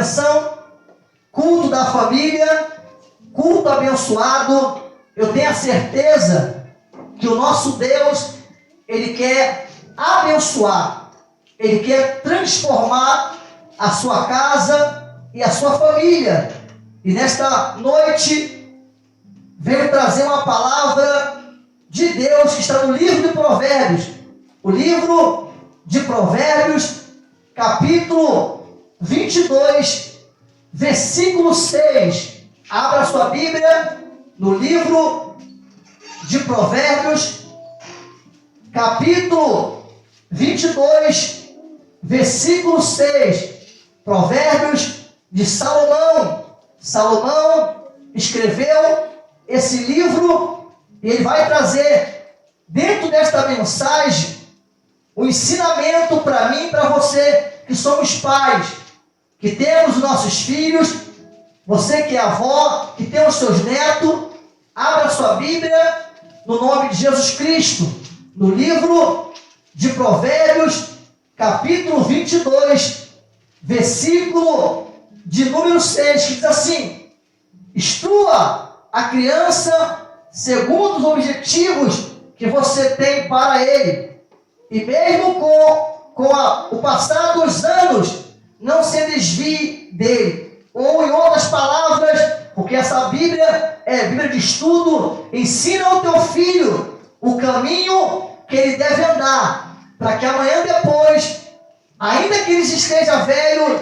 atenção, culto da família, culto abençoado. Eu tenho a certeza que o nosso Deus, Ele quer abençoar, Ele quer transformar a sua casa e a sua família. E nesta noite, venho trazer uma palavra de Deus que está no livro de Provérbios. O livro de Provérbios, capítulo 22, versículo 6. Abra sua Bíblia no livro de Provérbios, capítulo 22, versículo 6. Provérbios de Salomão. Salomão escreveu esse livro e ele vai trazer dentro desta mensagem um ensinamento para mim e para você que somos pais, que temos nossos filhos, você que é avó, que tem os seus netos. Abra sua Bíblia no nome de Jesus Cristo, no livro de Provérbios, capítulo 22, versículo de número 6, que diz assim: instrua a criança segundo os objetivos que você tem para ele, e mesmo com o passar dos anos, não se desvie dele. Ou em outras palavras, porque essa Bíblia é Bíblia de estudo, ensina ao teu filho o caminho que ele deve andar, para que amanhã depois, ainda que ele esteja velho,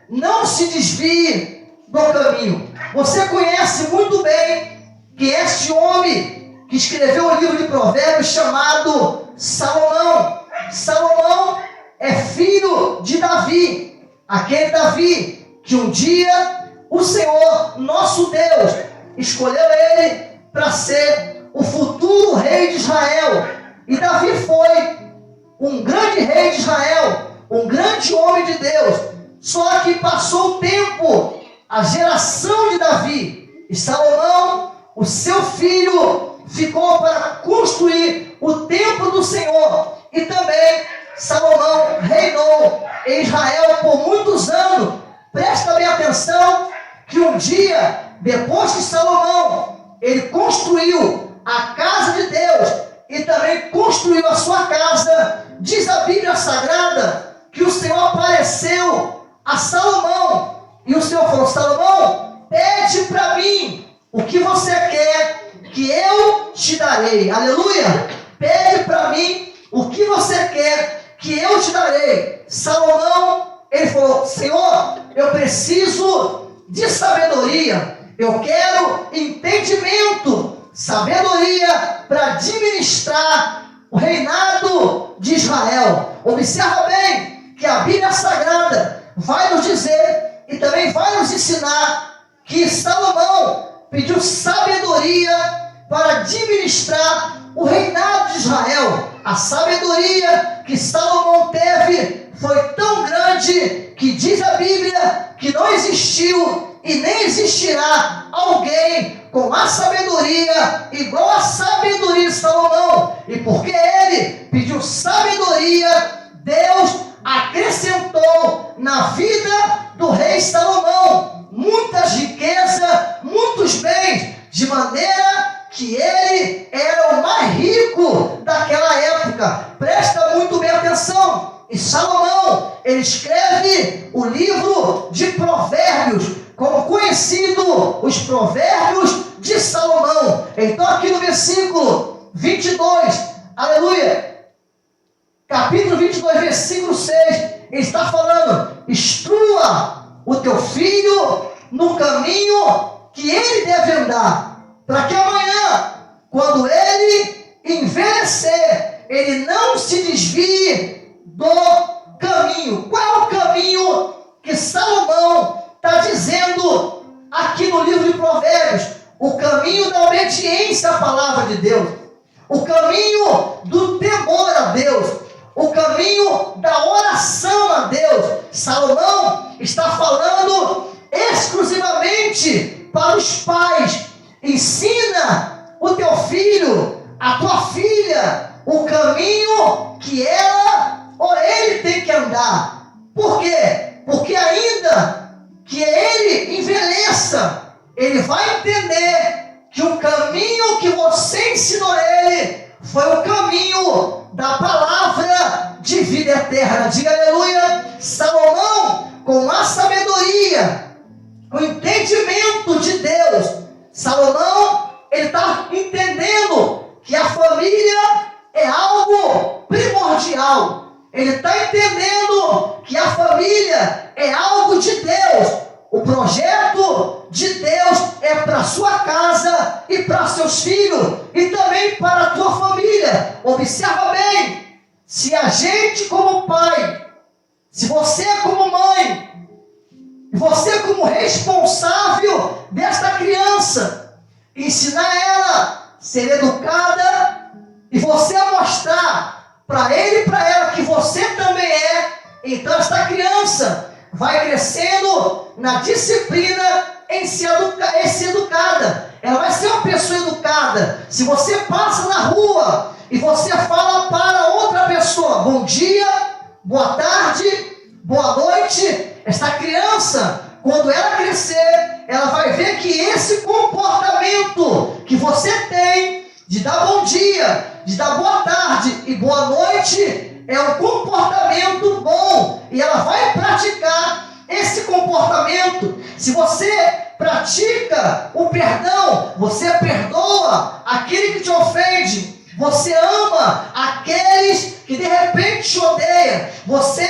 não se desvie do caminho. Você conhece muito bem que este homem que escreveu o livro de Provérbios, chamado Salomão. Salomão é filho de Davi, aquele Davi que um dia o Senhor, nosso Deus, escolheu ele para ser o futuro rei de Israel. E Davi foi um grande rei de Israel, um grande homem de Deus. Só que passou o tempo, a geração de Davi, e Salomão, o seu filho, ficou para construir o templo do Senhor. E também Salomão reinou em Israel por muitos anos. Presta bem atenção que um dia, depois que Salomão, ele construiu a casa de Deus e também construiu a sua casa, diz a Bíblia Sagrada que o Senhor apareceu a Salomão e o Senhor falou: Salomão, pede para mim o que você quer que eu te darei. Aleluia! Pede para mim o que você quer que eu te darei. Salomão, ele falou: Senhor, eu preciso de sabedoria, eu quero entendimento, sabedoria para administrar o reinado de Israel. Observa bem que a Bíblia Sagrada vai nos dizer e também vai nos ensinar que Salomão pediu sabedoria para administrar o reinado de Israel. A sabedoria que Salomão teve foi tão grande que diz a Bíblia que não existiu e nem existirá alguém com a sabedoria igual a sabedoria de Salomão. E porque ele pediu sabedoria, Deus acrescentou na vida do rei Salomão muitas riquezas, muitos bens, de maneira que ele era o mais rico daquela época. Presta muito bem atenção. E Salomão, ele escreve o livro de Provérbios, como conhecido os Provérbios de Salomão. Então aqui no versículo 22, aleluia, capítulo 22, versículo 6, ele está falando: instrua o teu filho no caminho que ele deve andar, para que amanhã, quando ele envelhecer, ele não se desvie do caminho. Qual é o caminho que Salomão está dizendo aqui no livro de Provérbios? O caminho da obediência à palavra de Deus, o caminho do temor a Deus, o caminho da oração a Deus. Salomão está falando exclusivamente para os pais. Ensina o teu filho, a tua filha, o caminho que ela ou ele tem que andar. Por quê? Porque ainda que ele envelheça, ele vai entender que o caminho que você ensinou ele foi o caminho da palavra de vida eterna. Diga aleluia. Salomão, com a sabedoria, com o entendimento de Deus, Salomão, ele está entendendo que a família é algo primordial. Ele está entendendo que a família é algo de Deus. O projeto de Deus é para sua casa e para seus filhos e também para a tua família. Observa bem, se a gente como pai, se você como mãe, você como responsável desta criança, ensinar ela a ser educada e você a mostrar para ele e para ela que você também é, então esta criança vai crescendo na disciplina em ser educada. Ela vai ser uma pessoa educada. Se você passa na rua e você fala para outra pessoa, bom dia, boa tarde, boa noite, esta criança, quando ela crescer, ela vai ver que esse comportamento que você tem de dar bom dia, de dar boa tarde e boa noite, é um comportamento bom, e ela vai praticar esse comportamento. Se você pratica o perdão, você perdoa aquele que te ofende, você ama aqueles que de repente te odeiam, você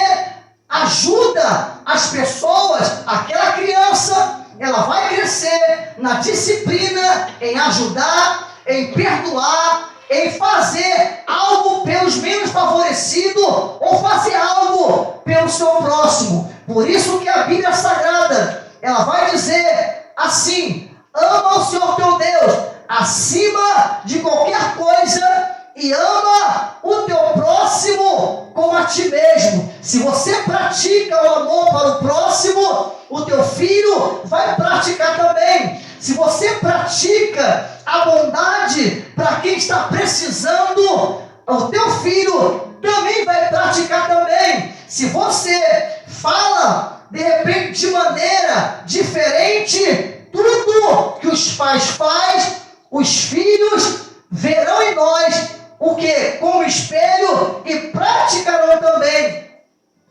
ajuda as pessoas, aquela criança, ela vai crescer na disciplina em ajudar, em perdoar, em fazer algo pelos menos favorecidos ou fazer algo pelo seu próximo. Por isso que a Bíblia Sagrada, ela vai dizer assim: ama o Senhor teu Deus acima de qualquer coisa e ama o teu próximo como a ti mesmo. Se você pratica o amor para o próximo, o teu filho vai praticar também. Se você pratica a bondade para quem está precisando, o teu filho também vai praticar também. Se você fala, de repente, de maneira diferente, tudo que os pais fazem, os filhos verão em nós o que? Como espelho e praticarão também.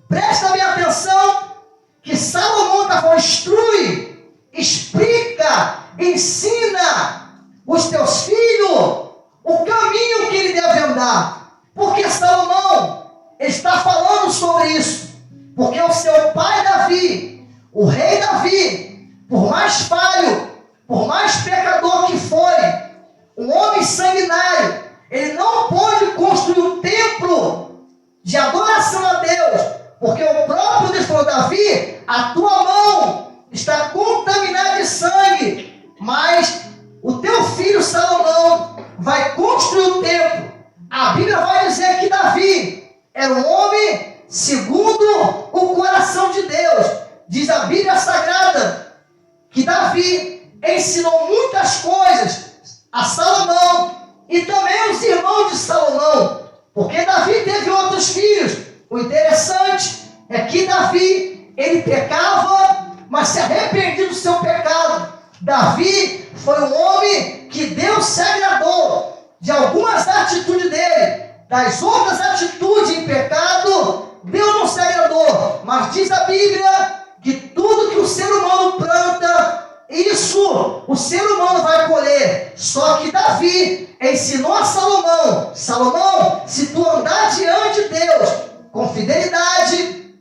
Presta bem atenção que Salomão está falando: instrui, explica, ensina os teus filhos o caminho que ele deve andar. Porque Salomão está falando sobre isso. Porque o seu pai Davi, o rei Davi, por mais falho, por mais pecador que foi, um homem sanguinário, ele não pôde construir um templo de adoração a Deus, porque o próprio Deus falou: Davi, a tua mão está contaminada de sangue, mas o teu filho Salomão vai construir o templo. A Bíblia vai dizer que Davi era um homem segundo o coração de Deus. Diz a Bíblia Sagrada que Davi ensinou muitas coisas a Salomão e também os irmãos de Salomão, porque Davi teve outros filhos. O interessante é que Davi, ele pecava, mas se arrependia do seu pecado. Davi foi um homem que Deus se agradou de algumas atitudes dele. Das outras atitudes em pecado, Deus não se agradou. Mas diz a Bíblia que tudo que o ser humano planta, isso o ser humano vai colher. Só que Davi ensinou a Salomão: Salomão, se tu andar diante de Deus com fidelidade,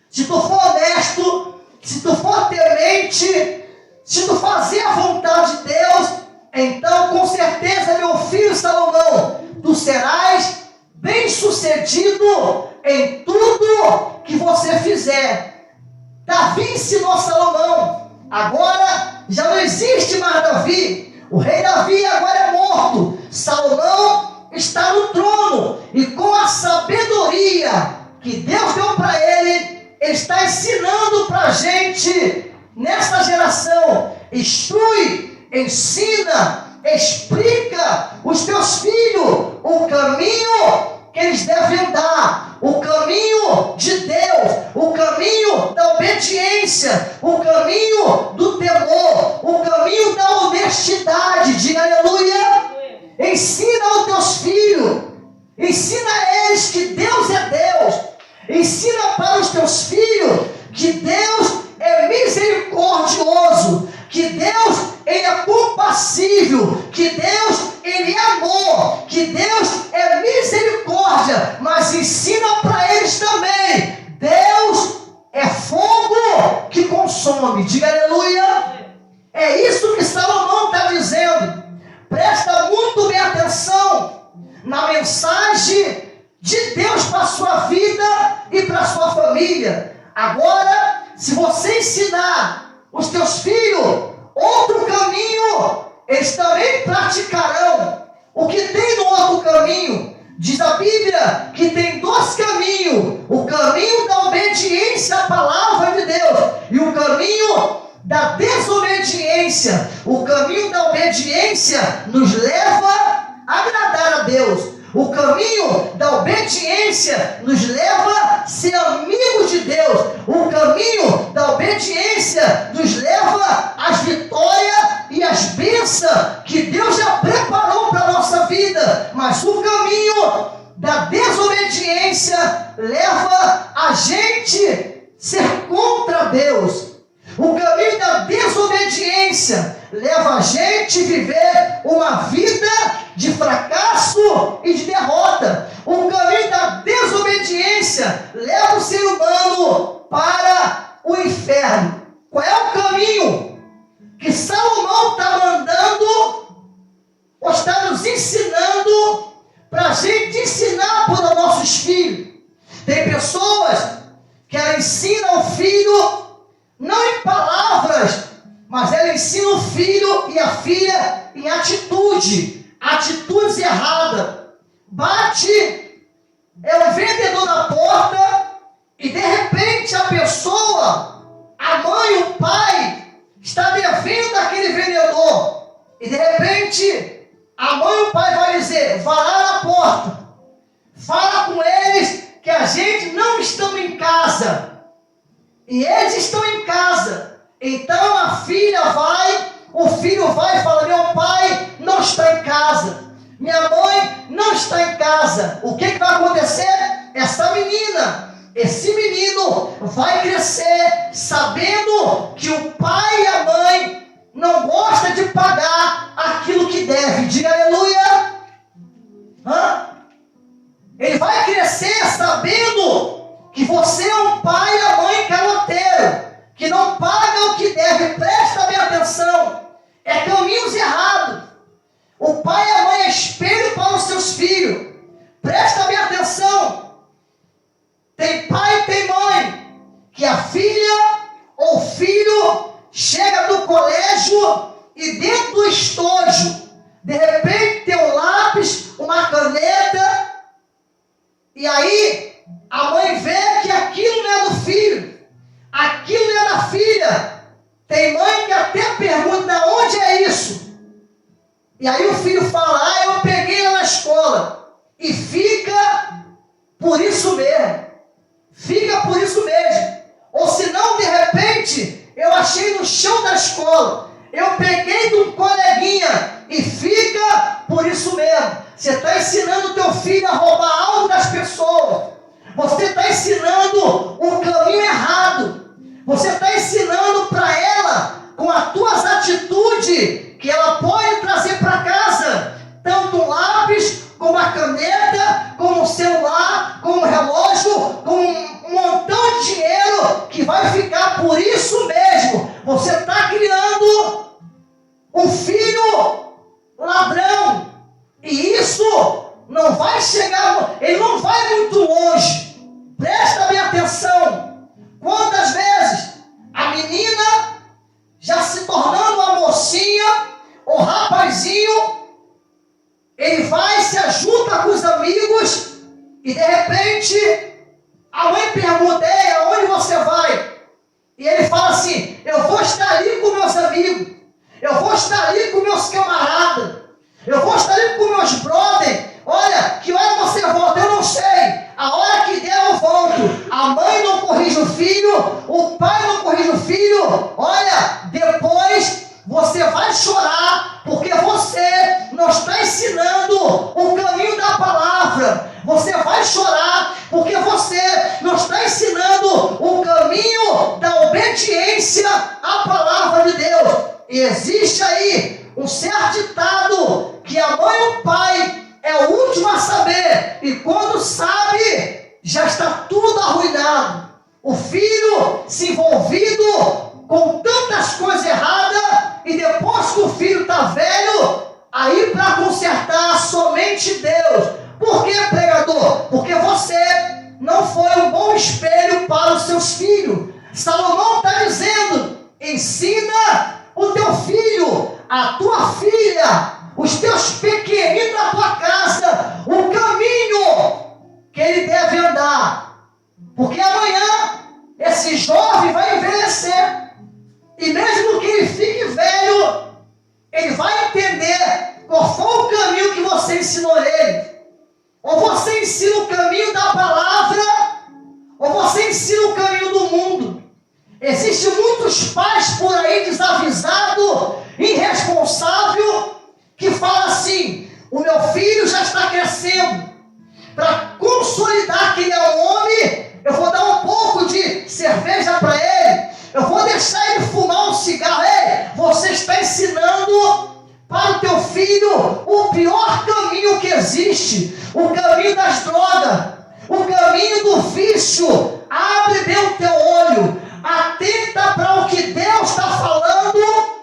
se tu for honesto, se tu for temente, se tu fazer a vontade de Deus, então com certeza, meu filho Salomão, tu serás bem-sucedido em tudo que você fizer. Davi ensinou a Salomão. Agora já não existe mais Davi. O rei Davi agora é morto. Salomão está no trono. E com a sabedoria que Deus deu para ele, ele está ensinando para a gente nesta geração: instrui, ensina, explica os teus filhos o caminho que eles devem andar, o caminho de Deus, o caminho da obediência, o caminho do temor, o caminho da honestidade. Diga aleluia. Ensina aos teus filhos, ensina a eles que Deus é Deus, ensina para os teus filhos que Deus é misericordioso, que Deus ele é compassível, que Deus ele é amor, que Deus é misericórdia, mas ensina para eles também, Deus é fogo que consome. Diga aleluia. É isso que Salomão está dizendo. Presta muito bem atenção na mensagem de Deus para a sua vida e para a sua família. Agora, se você ensinar os teus filhos outro caminho, eles também praticarão o que tem no outro caminho. Diz a Bíblia que tem dois caminhos: o caminho da obediência à palavra de Deus e o caminho da desobediência. O caminho da obediência nos leva a agradar a Deus. O caminho da obediência nos leva a ser amigos de Deus. O caminho da obediência nos leva às vitórias e às bênçãos que Deus já preparou para a nossa vida. Mas o caminho da desobediência leva a gente ser contra Deus. O caminho da desobediência leva a gente a viver uma vida de fracasso e de derrota. O caminho da desobediência leva o ser humano para o inferno. Qual é o caminho que Salomão está mandando, ou está nos ensinando, para a gente ensinar para os nossos filhos? Tem pessoas que ela ensina o filho não em palavras, mas ela ensina o filho e a filha em atitudes erradas. Bate, é o vendedor na porta, e de repente a pessoa, a mãe, o pai, está devendo aquele vendedor, e de repente a mãe e o pai vai dizer: vá lá na porta, fala com eles que a gente não estamos em casa. E eles estão em casa. Então a filha vai, o filho vai e fala: meu pai não está em casa, minha mãe não está em casa. O que vai acontecer? Essa menina, esse menino vai crescer sabendo que o pai e a mãe não gostam de pagar aquilo que deve. Diga aleluia. Ele vai crescer sabendo que você é um pai e a mãe caloteiro, que não paga o que deve. Presta bem atenção, é caminhos errados. O pai e a mãe é espelho para os seus filhos. Presta bem atenção. Tem pai e tem mãe que a filha ou filho chega do colégio e dentro do estojo, de repente tem um lápis, uma caneta, e aí a mãe vê que aquilo não é do filho, aquilo não é da filha. Tem mãe que até pergunta: de onde é isso? E aí o filho fala: eu peguei lá na escola. E fica por isso mesmo. Fica por isso mesmo. Ou se não, de repente, eu achei no chão da escola. Eu peguei de um coleguinha. E fica por isso mesmo. Você está ensinando o teu filho a roubar algo das pessoas. Você está ensinando um caminho errado. Você está ensinando para ela, com as tuas atitudes, que ela pode trazer para casa tanto um lápis, como a caneta, como um celular, como um relógio, como um montão de dinheiro que vai ficar por isso mesmo. Você está criando um filho ladrão. E isso não vai chegar, ele não vai muito longe. Presta bem atenção. Quantas vezes a menina, já se tornando uma mocinha, o rapazinho, ele vai, se ajunta com os amigos, e de repente a mãe pergunta: ei, aonde você vai? E ele fala assim: eu vou estar ali com meus amigos, eu vou estar ali com meus camaradas, eu vou estar ali com meus brothers. Olha, que hora você volta? Eu não a mãe não corrige o filho, o pai não corrige o filho, olha, depois você vai chorar, porque você não está ensinando o caminho da palavra. Você vai chorar, porque você não está ensinando o caminho da obediência à palavra de Deus. E existe aí um certo ditado, que a mãe e o pai é o último a saber, e quando sabe, já está tudo arruinado. O filho se envolvido com tantas coisas erradas, e depois que o filho está velho, aí para consertar somente Deus. Por que, pregador? Porque você não foi um bom espelho para os seus filhos. Salomão está dizendo: ensina o teu filho, a tua filha, os teus pequeninos da tua casa, o caminho que ele deve andar. Porque amanhã esse jovem vai envelhecer. E mesmo que ele fique velho, ele vai entender qual foi o caminho que você ensinou ele. Ou você ensina o caminho da palavra, ou você ensina o caminho do mundo. Existem muitos pais por aí desavisados, irresponsáveis, que falam assim: o meu filho já está crescendo, para consolidar que ele é um homem, eu vou dar um pouco de cerveja para ele, eu vou deixar ele fumar um cigarro. Ei, você está ensinando para o teu filho o pior caminho que existe, o caminho das drogas, o caminho do vício. Abre bem o teu olho, atenta para o que Deus está falando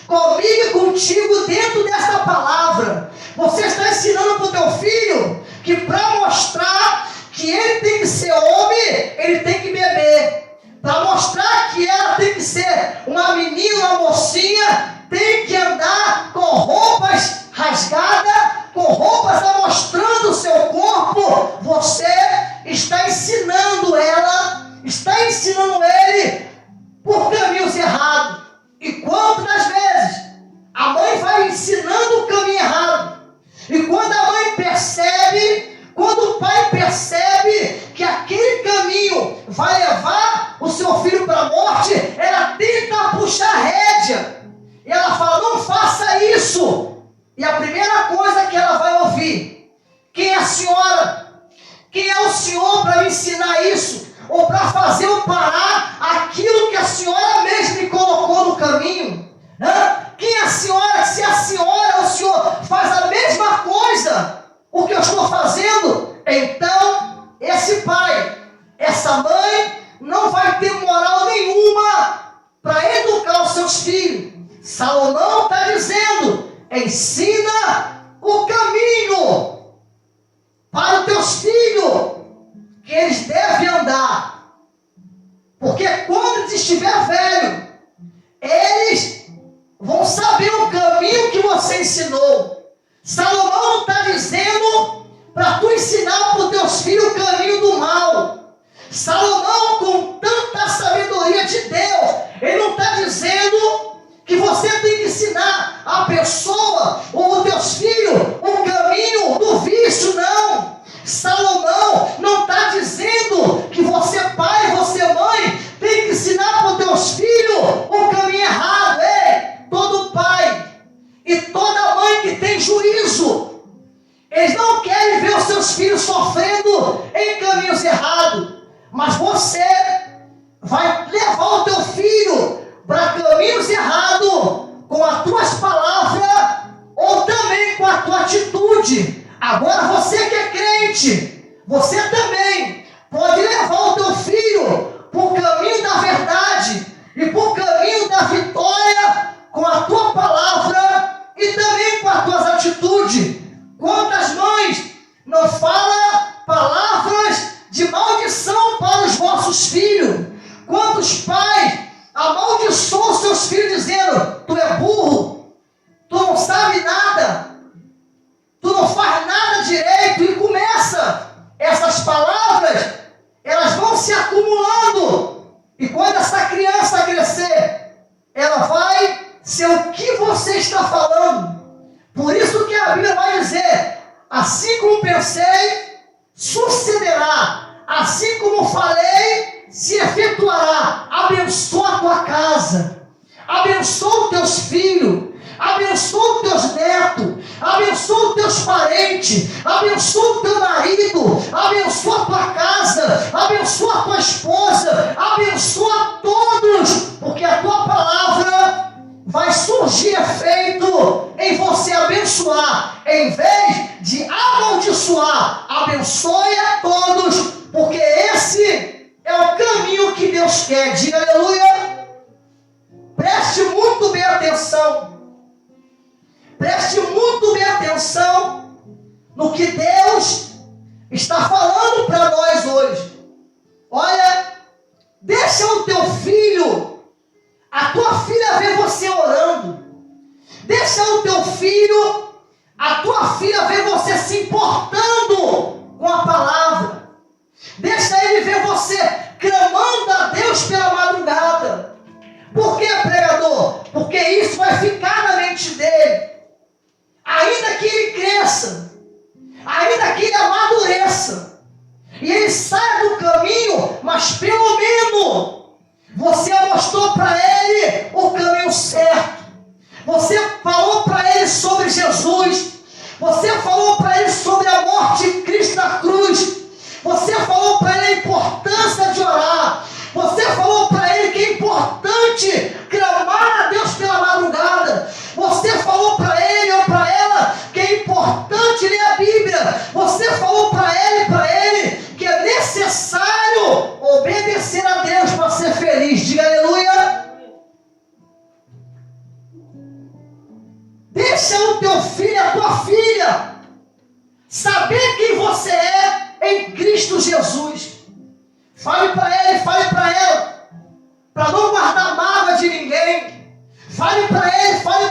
comigo e contigo dentro desta palavra. Você está ensinando para o teu filho que para mostrar que ele tem que ser homem, ele tem que beber. Para mostrar que ela tem que ser uma menina, uma mocinha, tem que andar com roupas rasgadas, com roupas mostrando o seu corpo. Você está ensinando ela, está ensinando ele por caminhos errados. E quantas vezes a mãe vai ensinando o caminho errado, e quando a mãe percebe, quando o pai percebe que aquele caminho vai levar o seu filho para a morte, ela tenta puxar a rédea, e ela fala: não faça isso. E a primeira coisa que ela vai ouvir: quem é a senhora? Quem é o senhor para me ensinar isso? Ou para fazer eu parar aquilo que a senhora mesmo me colocou no caminho? Quem é a senhora? Se a senhora ou o senhor faz a mesma coisa, o que eu estou fazendo, então esse pai, essa mãe, não vai ter moral nenhuma para educar os seus filhos. Salomão está dizendo: ensina o caminho para os teus filhos, que eles devem andar. Porque quando eles estiver velho, eles vão saber o caminho que você ensinou. Salomão não está dizendo para tu ensinar para os teus filhos o caminho do mal. Salomão, com tanta sabedoria de Deus, ele não está dizendo que você tem que ensinar a pessoa ou os teus filhos o caminho do vício, não. Salomão não está dizendo que você, pai, você, mãe, tem que ensinar para os teus filhos o caminho errado. Ei, todo pai e toda mãe que tem juízo, eles não querem ver os seus filhos sofrendo em caminhos errados, mas você vai levar o teu filho para caminhos errados com as tuas palavras ou também com a tua atitude. Agora você que é crente, você também pode levar o teu filho para o caminho da verdade e para o caminho da vitória com a tua palavra e também com as tuas atitudes. Quantas mães não falam palavras de maldição para os vossos filhos? Quantos pais amaldiçoam os seus filhos dizendo: tu é burro, tu não sabe nada, tu não faz nada direito? E começa, essas palavras, elas vão se acumulando, e quando essa criança crescer, ela vai ser o que você está falando. Por isso que a Bíblia vai dizer: assim como pensei, sucederá. Assim como a tua casa, abençoa os teus filhos, abençoa os teus netos, abençoa os teus parentes, abençoa o teu marido, abençoa a tua casa, abençoa a tua esposa, abençoa todos, porque a tua palavra vai surgir efeito em você abençoar, em vez de amaldiçoar. Abençoe a todos, porque esse é o caminho que Deus quer. Diga aleluia. Preste muito bem atenção. Preste muito bem atenção no que Deus está falando para nós hoje. Olha, deixa o teu filho, a tua filha ver você orando. Deixa o teu filho, a tua filha ver você se importando com a palavra. Deixa ele ver você clamando a Deus pela madrugada. Por que, pregador? Porque isso vai ficar na mente dele. Ainda que ele cresça, ainda que ele amadureça, e ele saia do caminho, mas pelo menos você mostrou para ele o caminho certo. Você falou para ele sobre Jesus. Você falou para ele sobre a morte de Cristo na cruz. Você falou para ele a importância de orar. Você falou para ele que é importante clamar a Deus pela madrugada. Você falou para ele ou para ela que é importante ler a Bíblia. Você falou para ele que é necessário obedecer a Deus para ser feliz. Diga aleluia. Deixa o teu filho, a tua filha, saber quem você é em Cristo Jesus. Fale para ele, fale para ela, para não guardar mágoa de ninguém. Fale para ele, fale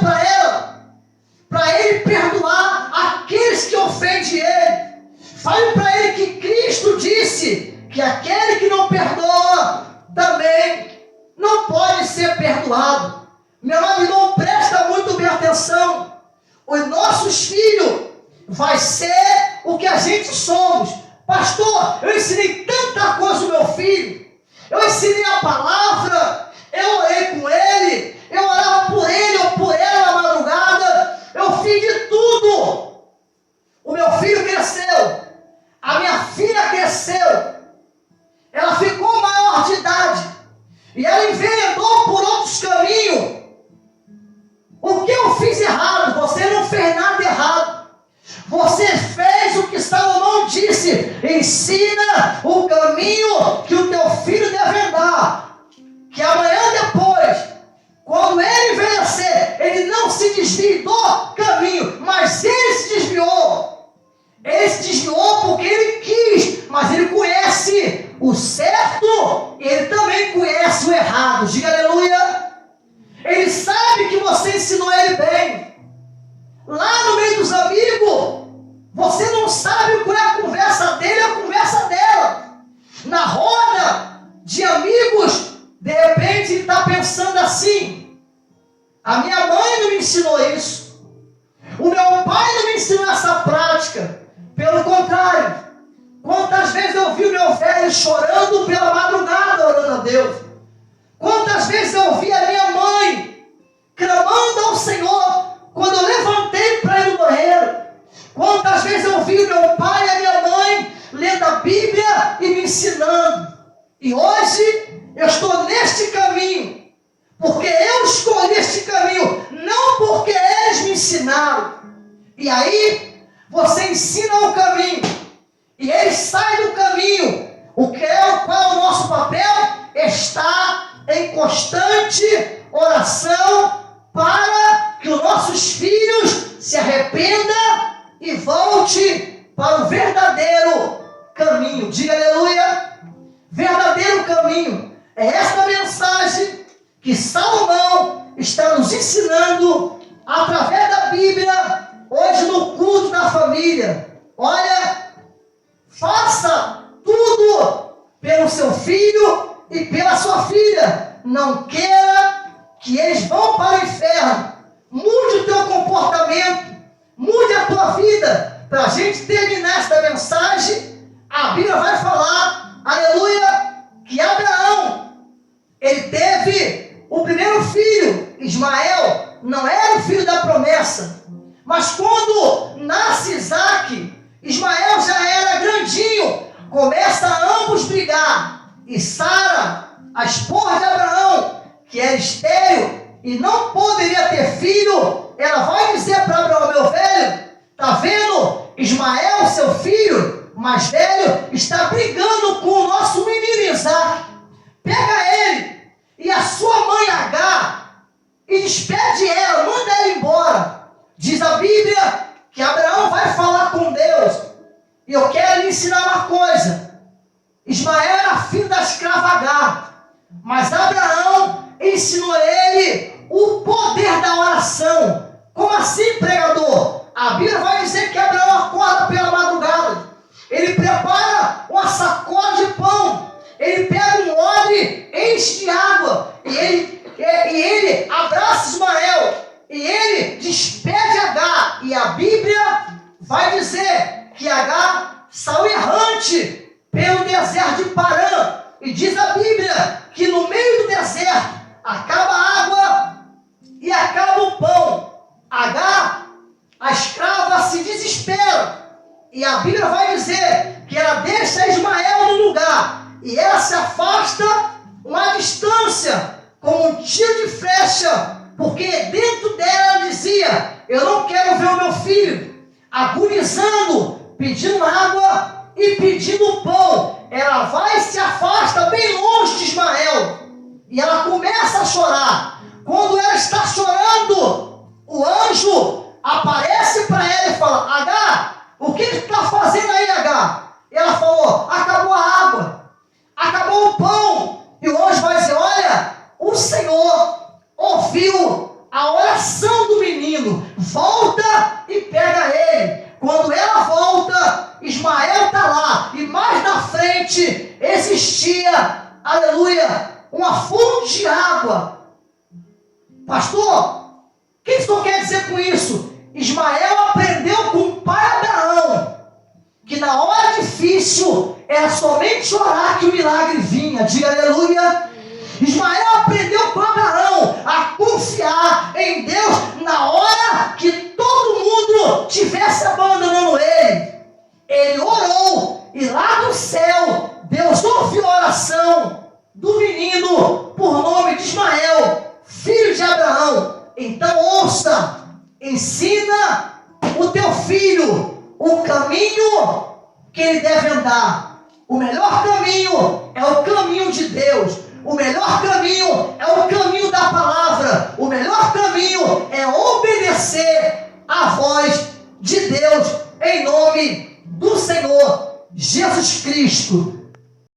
para ele perdoar aqueles que ofendem ele. Fale para ele que Cristo disse que aquele que não perdoa também não pode ser perdoado. Meu irmão, presta muito bem atenção. Os nossos filhos vai ser o que a gente somos. Pastor, eu ensinei tanta coisa ao meu filho. Eu ensinei a palavra, eu orei com ele, eu orava por ele ou por ela na madrugada. Eu fiz de tudo. O meu filho cresceu, a minha filha cresceu, ela ficou maior de idade e ela enveredou por outros caminhos. O que eu fiz errado? Você não fez nada errado. Você fez o que Salomão disse: ensina o caminho que o teu filho deve andar, que amanhã depois, quando ele envelhecer, ele não se desvie do caminho. Mas ele se desviou. Ele se desviou porque ele quis, mas ele conhece o certo e ele também conhece o errado. Diga aleluia. Ele sabe que você ensinou ele bem. Lá no meio dos amigos, você não sabe qual é a conversa dele e a conversa dela. Na roda de amigos, de repente ele está pensando assim: a minha mãe não me ensinou isso, o meu pai não me ensinou essa prática. Pelo contrário, quantas vezes eu vi o meu velho chorando pela madrugada orando a Deus. Quantas vezes eu vi a minha mãe clamando ao Senhor quando eu levantei para ir no banheiro. Quantas vezes eu vi o meu pai e a minha mãe lendo a Bíblia e me ensinando. E hoje eu estou neste caminho, porque eu escolhi este caminho, não porque eles me ensinaram. E aí você ensina o caminho e eles saem do caminho. Qual é o nosso papel? Está em constante oração para que os nossos filhos se arrependam e volte para o verdadeiro caminho. Diga aleluia. Verdadeiro caminho. É esta mensagem que Salomão está nos ensinando através da Bíblia hoje no culto da família. Olha, faça tudo pelo seu filho e pela sua filha. Não queira que eles vão para o inferno. Mude o teu comportamento, mude a tua vida. Para a gente terminar esta mensagem, a Bíblia vai falar, aleluia, que Abraão, ele teve não era o filho da promessa. Mas quando nasce Isaac, Ismael já era grandinho, começa a ambos brigar. E Sara, a esposa de Abraão, que era estéril e não poderia ter filho, ela vai dizer para Abraão: meu velho, tá vendo? Ismael, seu filho mais velho, está brigando com o nosso menino Isaac. Pega ele e a sua mãe Agar e despede ela, manda ela embora. Diz a Bíblia que Abraão vai falar com Deus. E eu quero lhe ensinar uma coisa. Ismael era filho da escrava Agar, mas Abraão ensinou a ele o poder da oração. Como assim, pregador? A Bíblia vai dizer que Abraão acorda pela madrugada. Ele prepara uma sacola de pão. Ele pega um odre, enche de água. E ele abraça Ismael. E ele despede Agar. E a Bíblia vai dizer que Agar saiu errante pelo deserto de Parã. E diz a Bíblia que no meio do deserto acaba a água e acaba o pão. Agar, a escrava, se desespera. E a Bíblia vai dizer que ela deixa Ismael no lugar. E ela se afasta uma distância com um tiro de flecha. Porque dentro dela ela dizia: eu não quero ver o meu filho agonizando, pedindo água e pedindo pão. Ela vai e se afasta bem longe de Ismael. E ela começa a chorar. Quando ela está chorando, o anjo aparece para ela e fala: Agar, o que está fazendo aí, Agar? E ela falou: acabou a água, acabou o pão. E o anjo vai dizer: olha, o Senhor ouviu a oração do menino, volta e pega ele. Quando ela volta, Ismael está lá. E mais na frente existia, aleluia, uma fonte de água. Pastor, o que o senhor quer dizer com isso? Ismael aprendeu com o pai Abraão que na hora difícil era somente chorar que o milagre vinha. Diga aleluia. Ismael aprendeu com Abraão a confiar em Deus na hora que todo mundo estivesse abandonando ele. Ele orou e lá do céu Deus ouviu a oração do menino por nome de Ismael, filho de Abraão. Então ouça, ensina o teu filho o caminho que ele deve andar. O melhor caminho é o caminho de Deus. O melhor caminho é o caminho da palavra. O melhor caminho é obedecer à voz de Deus em nome do Senhor Jesus Cristo.